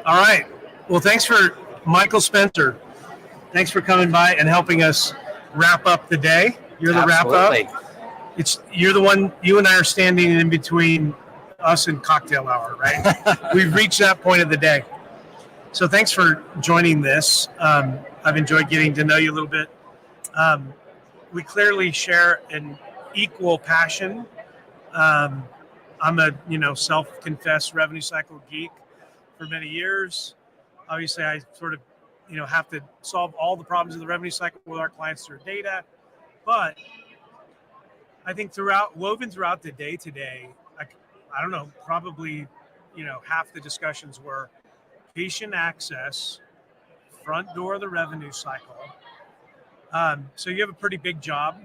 All right. Well, thanks for Michael Spencer. Thanks for coming by and helping us wrap up the day. You're the Absolutely. wrap up. You're the one. You and I are standing in between us and cocktail hour, right? We've reached that point of the day. So thanks for joining this. I've enjoyed getting to know you a little bit. We clearly share an equal passion. I'm a self-confessed revenue cycle geek for many years. Obviously, I sort of have to solve all the problems of the revenue cycle with our clients through data. But I think woven throughout the day today, I don't know, probably half the discussions were patient access, front door of the revenue cycle. So you have a pretty big job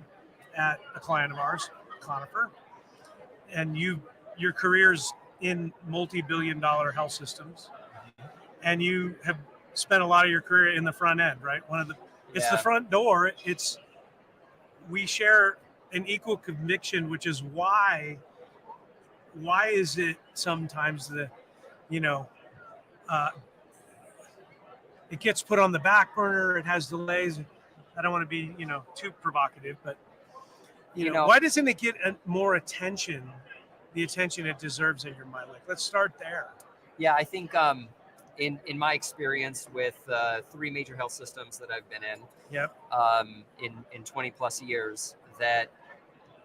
at a client of ours, Conifer, and your career's in multi-billion-dollar health systems, and you have spent a lot of your career in the front end, right? It's the front door. We share an equal conviction, which is why is it sometimes it gets put on the back burner. It has delays. I don't want to be, too provocative, but why doesn't it get more attention, the attention it deserves in your mind? Like, let's start there. Yeah, I think in my experience with 3 major health systems that I've been in, yep. In 20 plus years, that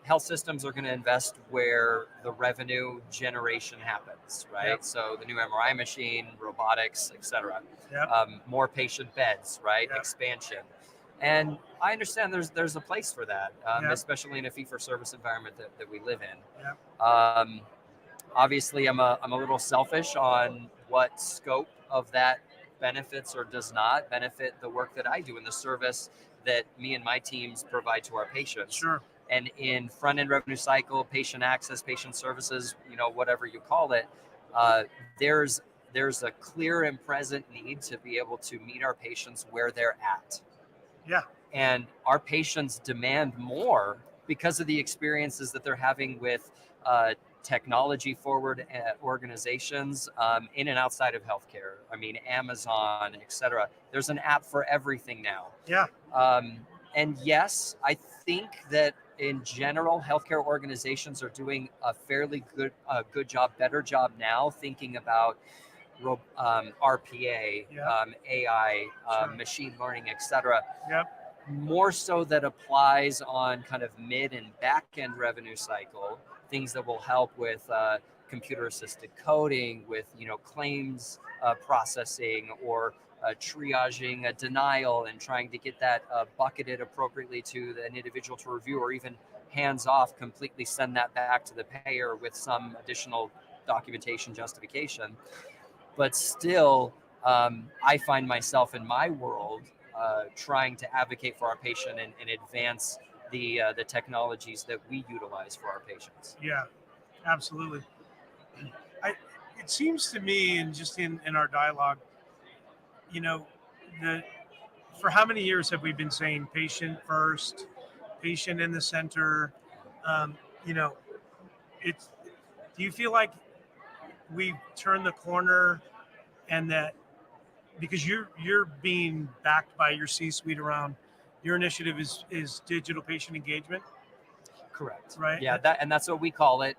health systems are going to invest where the revenue generation happens, right? Yep. So the new MRI machine, robotics, etc. Yep. More patient beds, right? Yep. Expansion. And I understand there's a place for that, Yep. especially in a fee-for-service environment that we live in. Yep. Obviously, I'm a little selfish on what scope of that benefits or does not benefit the work that I do in the service that me and my teams provide to our patients. Sure. And in front-end revenue cycle, patient access, patient services, whatever you call it, there's a clear and present need to be able to meet our patients where they're at. Yeah. And our patients demand more because of the experiences that they're having with technology-forward organizations in and outside of healthcare. I mean, Amazon, etc. There's an app for everything now. Yeah. And yes, I think that in general, healthcare organizations are doing a fairly good job, better job now, thinking about RPA, yeah. AI, Sure. machine learning, etc. Yep. More so that applies on kind of mid and back end revenue cycle, things that will help with computer assisted coding, with claims processing, or triaging a denial and trying to get that bucketed appropriately to an individual to review, or even hands off, completely send that back to the payer with some additional documentation justification. But still, I find myself in my world trying to advocate for our patient and advance the technologies that we utilize for our patients. Yeah, absolutely. It seems to me, and just in our dialogue, for how many years have we been saying patient first, patient in the center? Do you feel like we've turned the corner, and that because you're being backed by your C-suite around your initiative is digital patient engagement? Correct. Right. Yeah, that's what we call it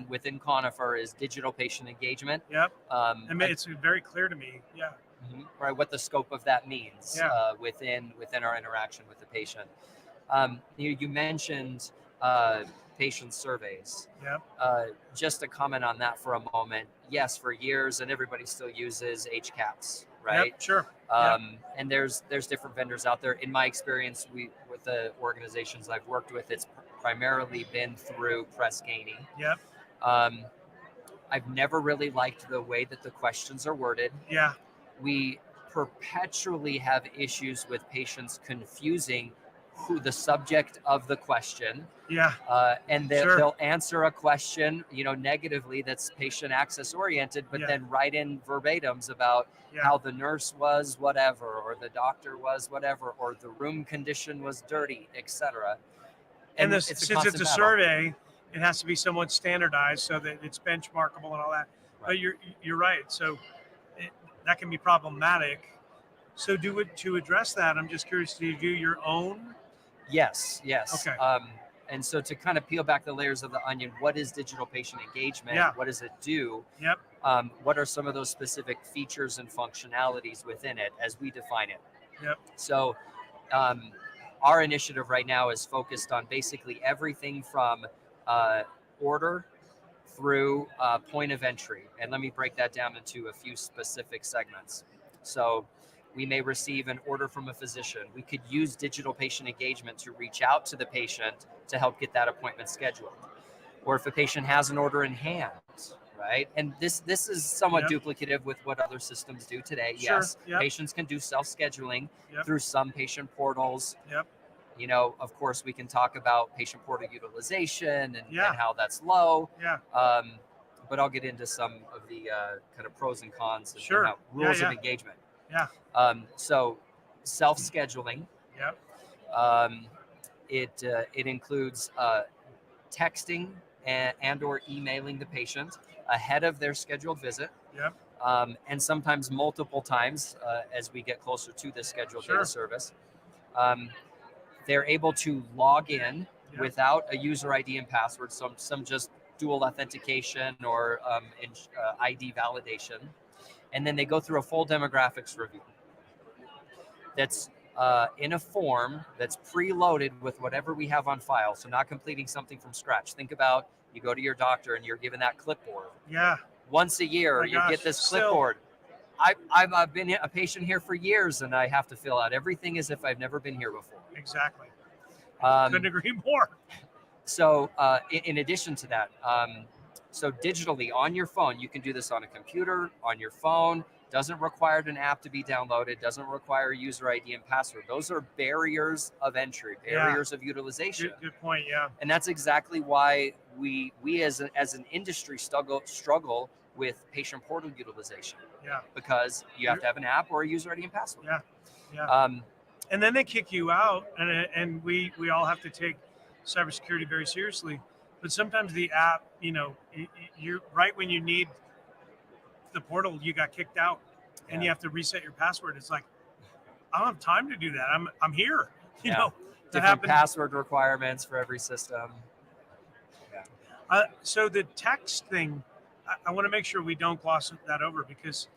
within Conifer, is digital patient engagement. Yep. It's very clear to me. Yeah. Mm-hmm. Right, what the scope of that means. Yeah. Within our interaction with the patient. You mentioned patient surveys. Yep. Just to comment on that for a moment. Yes, for years, and everybody still uses HCAPS, right? Yep, sure. And there's different vendors out there. In my experience, with the organizations I've worked with, it's primarily been through Press Ganey. Yep. I've never really liked the way that the questions are worded. Yeah. We perpetually have issues with patients confusing who the subject of the question. Yeah. And they'll answer a question, negatively, that's patient access oriented, but then write in verbatims about how the nurse was whatever, or the doctor was whatever, or the room condition was dirty, etc. And since it's a survey, it has to be somewhat standardized so that it's benchmarkable and all that. Right. But you're right. So that can be problematic. So to address that, I'm just curious, do you do your own? Yes. Okay. And so to kind of peel back the layers of the onion, what is digital patient engagement? Yeah. What does it do? Yep. What are some of those specific features and functionalities within it as we define it? Yep. So our initiative right now is focused on basically everything from order through point of entry. And let me break that down into a few specific segments. So we may receive an order from a physician. We could use digital patient engagement to reach out to the patient to help get that appointment scheduled. Or if a patient has an order in hand, right? And this is somewhat Yep. duplicative with what other systems do today. Sure. Yes, Yep. patients can do self-scheduling Yep. through some patient portals. Yep. You know, of course, we can talk about patient portal utilization and Yeah. how that's low. Yeah. But I'll get into some of the kind of pros and cons and, Sure. and rules Yeah. of engagement. Yeah. So self-scheduling, Yep. it includes texting and or emailing the patient ahead of their scheduled visit. Yep. And sometimes multiple times as we get closer to the scheduled Sure. data service. They're able to log in Yep. without a user ID and password, some just dual authentication or ID validation. And then they go through a full demographics review that's in a form that's preloaded with whatever we have on file. So not completing something from scratch. Think about you go to your doctor and you're given that clipboard. Yeah. Once a year, My you gosh, get this still. clipboard. I've been a patient here for years, and I have to fill out everything as if I've never been here before. Exactly. Couldn't agree more. So in addition to that, so digitally on your phone, you can do this on a computer, on your phone. Doesn't require an app to be downloaded. Doesn't require user ID and password. Those are barriers of entry, barriers of utilization. Good point. Yeah. And that's exactly why we as an industry struggle with patient portal utilization. Yeah. Because you have to have an app or a user ID and password. Yeah. Yeah. And then they kick you out, and we all have to take cybersecurity very seriously. But sometimes the app, you're right when you need the portal, you got kicked out, and you have to reset your password. It's like, I don't have time to do that. I'm here. You know, that different happened. password requirements for every system. So the text thing, I want to make sure we don't gloss that over, because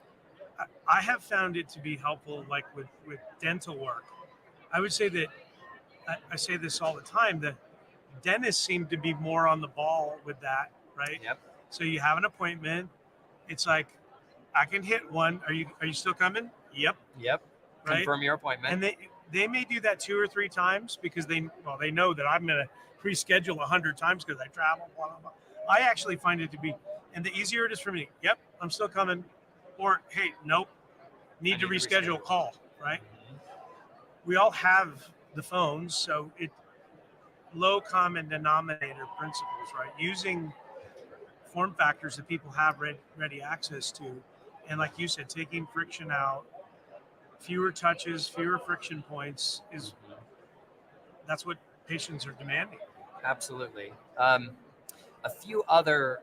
I have found it to be helpful, like with dental work. I would say that I say this all the time, that dentists seem to be more on the ball with that, right? Yep. So you have an appointment. It's like, I can hit one. Are you still coming? Yep. Right? Confirm your appointment. And they may do that 2 or 3 times because they know that I'm going to reschedule 100 times because I travel, blah, blah, blah. I actually find it to be, and the easier it is for me, yep, I'm still coming. Or, hey, nope, need to reschedule, call, right? Mm-hmm. We all have the phones, so it low common denominator principles, right? Using form factors that people have ready access to. And like you said, taking friction out, fewer touches, fewer friction points that's what patients are demanding. Absolutely. A few other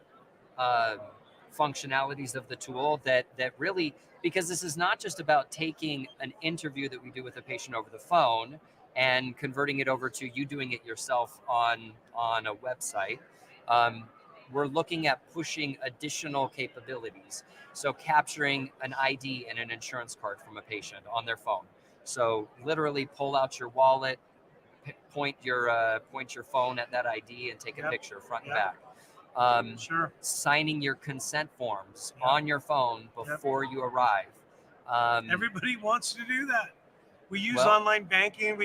functionalities of the tool that really, because this is not just about taking an interview that we do with a patient over the phone and converting it over to you doing it yourself on a website. We're looking at pushing additional capabilities. So capturing an ID and an insurance card from a patient on their phone. So literally pull out your wallet, point your phone at that ID and take a picture front and back. Sure. Signing your consent forms on your phone before you arrive. Everybody wants to do that. We use online banking.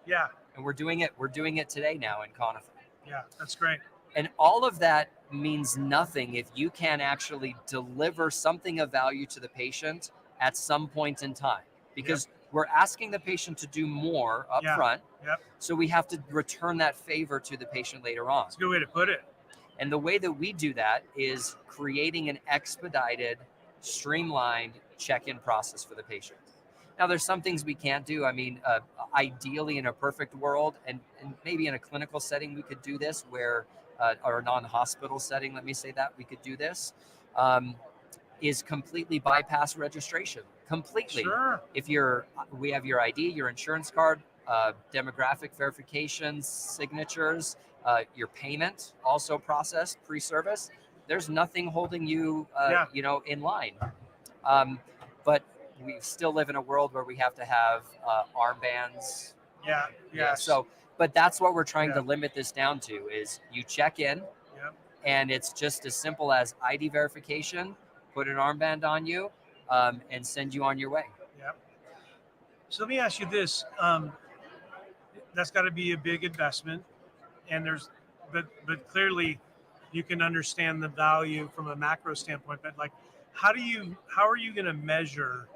Yeah. And we're doing it today now in Conifer. Yeah, that's great. And all of that means nothing if you can't actually deliver something of value to the patient at some point in time, because we're asking the patient to do more up front. So we have to return that favor to the patient later on. That's a good way to put it. And the way that we do that is creating an expedited, streamlined check-in process for the patient. Now, there's some things we can't do. I mean, ideally in a perfect world, and maybe in a clinical setting, we could do this or a non-hospital setting, let me say that, we could do this. is completely bypass registration. Completely. Sure. If we have your ID, your insurance card, demographic verifications, signatures, your payment also processed pre-service. There's nothing holding you, Yeah. in line. But we still live in a world where we have to have armbands. Yeah. Yes. So, but that's what we're trying Yeah. to limit this down to is you check in, Yep. and it's just as simple as ID verification, put an armband on you, and send you on your way. Yep. So let me ask you this: that's got to be a big investment, and but clearly, you can understand the value from a macro standpoint. But like, how are you going to measure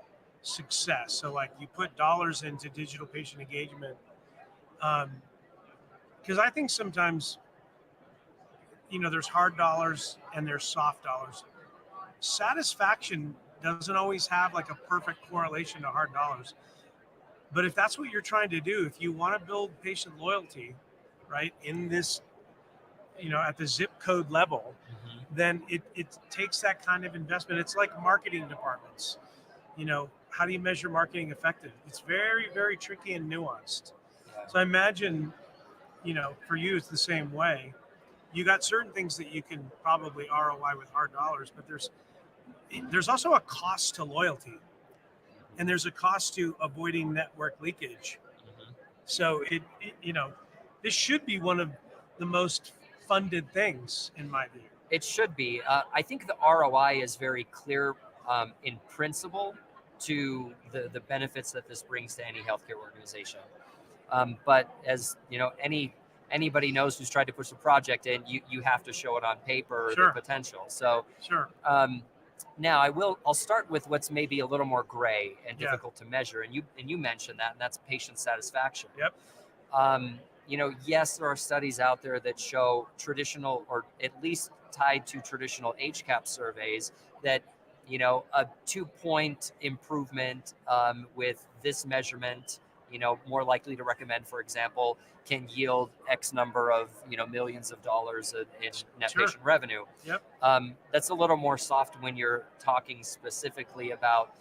success? So like, you put dollars into digital patient engagement, because I think sometimes, there's hard dollars and there's soft dollars. Satisfaction doesn't always have like a perfect correlation to hard dollars. But if that's what you're trying to do, if you want to build patient loyalty, right, in this, at the zip code level, then it takes that kind of investment. It's like marketing departments. How do you measure marketing effective? It's very, very tricky and nuanced. So I imagine, for you, it's the same way. You got certain things that you can probably ROI with hard dollars, but there's also a cost to loyalty, and there's a cost to avoiding network leakage. So this should be one of the most funded things in my view. It should be. I think the ROI is very clear in principle to the benefits that this brings to any healthcare organization. But as anybody knows who's tried to push a project in, you have to show it on paper, Sure. the potential. So Sure. now I'll start with what's maybe a little more gray and Yeah. difficult to measure. And you mentioned that, and that's patient satisfaction. Yep. Yes, there are studies out there that show traditional, or at least tied to traditional HCAP surveys, that a 2-point improvement with this measurement, more likely to recommend, for example, can yield X number of millions of dollars in net Sure. patient revenue. Yep. That's a little more soft when you're talking specifically about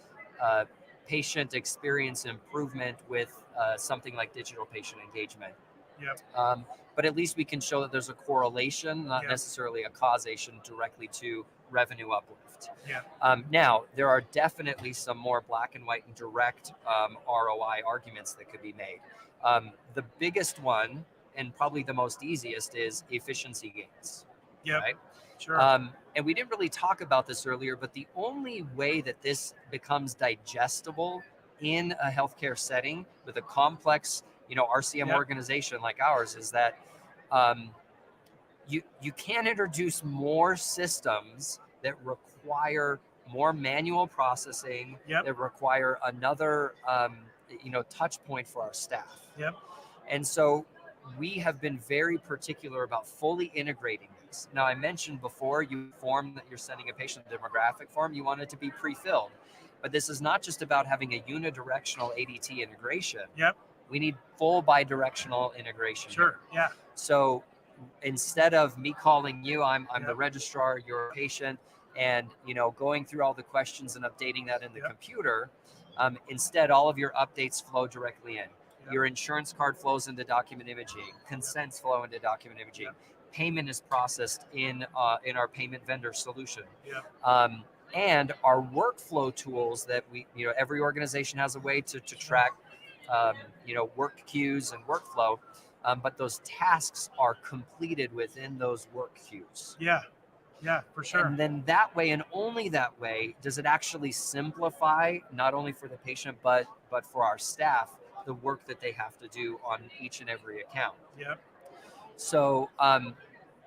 patient experience improvement with something like digital patient engagement. Yep. But at least we can show that there's a correlation, not Yep. necessarily a causation directly to revenue uplift. Yeah. Now, there are definitely some more black and white and direct ROI arguments that could be made. The biggest one, and probably the most easiest, is efficiency gains. Yep. Right? Sure. And we didn't really talk about this earlier, but the only way that this becomes digestible in a healthcare setting with a complex, RCM Yep. organization like ours is that you can introduce more systems that require more manual processing, Yep. that require another touch point for our staff. Yep. And so we have been very particular about fully integrating these. Now, I mentioned before, form that you're sending a patient demographic form, you want it to be pre-filled. But this is not just about having a unidirectional ADT integration. Yep. We need full bidirectional integration. Sure. Yeah. So instead of me calling you, I'm Yep. the registrar, you're a patient, and going through all the questions and updating that in the Yep. computer, instead all of your updates flow directly in. Yep. Your insurance card flows into document imaging, consents flow into document imaging, Yep. payment is processed in our payment vendor solution. Yep. And our workflow tools that we, every organization has a way to track, work queues and workflow, but those tasks are completed within those work queues. Yeah. Yeah, for sure. And then that way, and only that way, does it actually simplify, not only for the patient, but for our staff, the work that they have to do on each and every account. Yep. So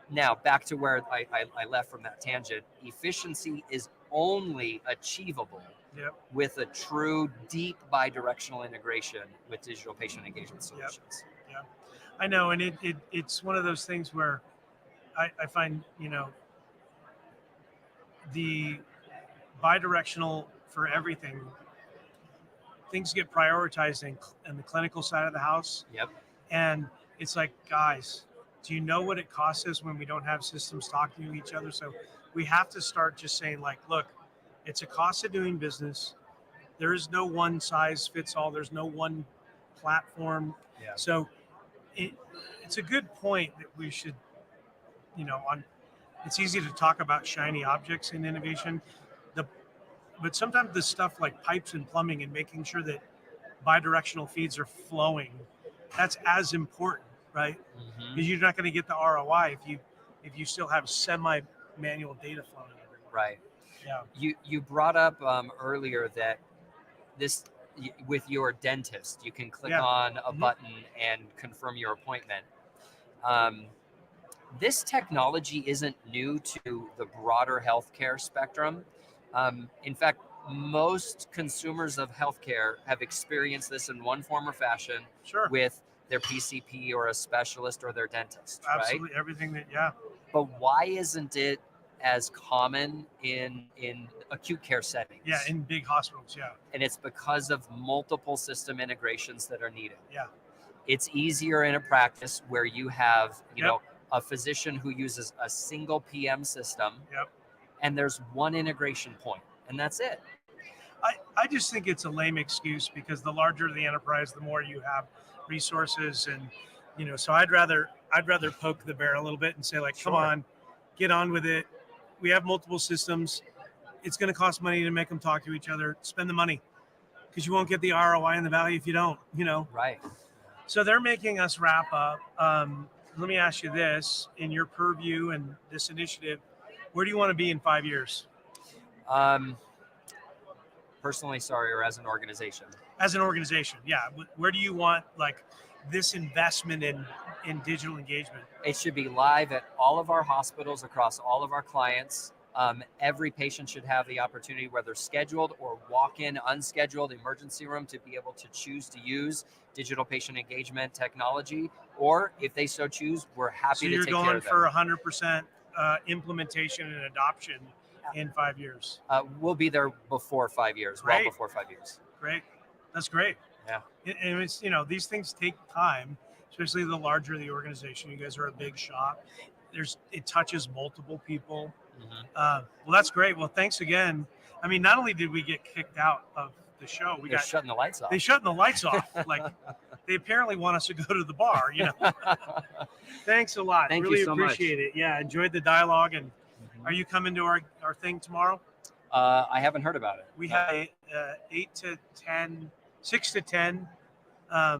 now back to where I left from that tangent. Efficiency is only achievable Yep. with a true deep bidirectional integration with digital patient engagement solutions. Yep. I know, and it's one of those things where I find, the bidirectional for everything, things get prioritized in the clinical side of the house. Yep. And it's like, guys, do you know what it costs us when we don't have systems talking to each other? So we have to start just saying, like, look, It's a cost of doing business. There is no one size fits all. There's no one platform. Yeah. So it's a good point that we should, it's easy to talk about shiny objects in innovation, but sometimes the stuff like pipes and plumbing and making sure that bidirectional feeds are flowing, that's as important, right? Because you're not going to get the ROI if you still have semi-manual data flowing everywhere. Right. Yeah. You brought up earlier that with your dentist, you can click on a button and confirm your appointment. This technology isn't new to the broader healthcare spectrum. In fact, most consumers of healthcare have experienced this in one form or fashion with their PCP or a specialist or their dentist. Absolutely, right? everything that, But why isn't it as common in acute care settings? Yeah, in big hospitals, And it's because of multiple system integrations that are needed. Yeah. It's easier in a practice where you have, you know, a physician who uses a single PM system, and there's one integration point, and that's it. I just think it's a lame excuse because the larger the enterprise, the more you have resources, and so I'd rather poke the bear a little bit and say, like, come on, get on with it. We have multiple systems. It's going to cost money to make them talk to each other. Spend the money because you won't get the ROI and the value if you don't. Right. So they're making us wrap up. Let me ask you this: in your purview and this initiative, where do you want to be in 5 years? Personally, or as an organization? As an organization, yeah. Where do you want this investment in digital engagement? It should be live at all of our hospitals across all of our clients. Every patient should have the opportunity, whether scheduled or walk-in, unscheduled emergency room, to be able to choose to use digital patient engagement technology, or if they so choose, we're happy to take care of them. So you're going for 100% implementation and adoption in 5 years? We'll be there before 5 years, well before 5 years. Great. That's great. Yeah. And it's, these things take time, especially the larger the organization. You guys are a big shop. It touches multiple people. Well, that's great. Well, thanks again. I mean, not only did we get kicked out of the show, They're shutting the lights off. They shut the lights off. They apparently want us to go to the bar. Thanks a lot. Thank really you so appreciate it. Yeah, enjoyed the dialogue. And are you coming to our thing tomorrow? I haven't heard about it. We have 6 to 10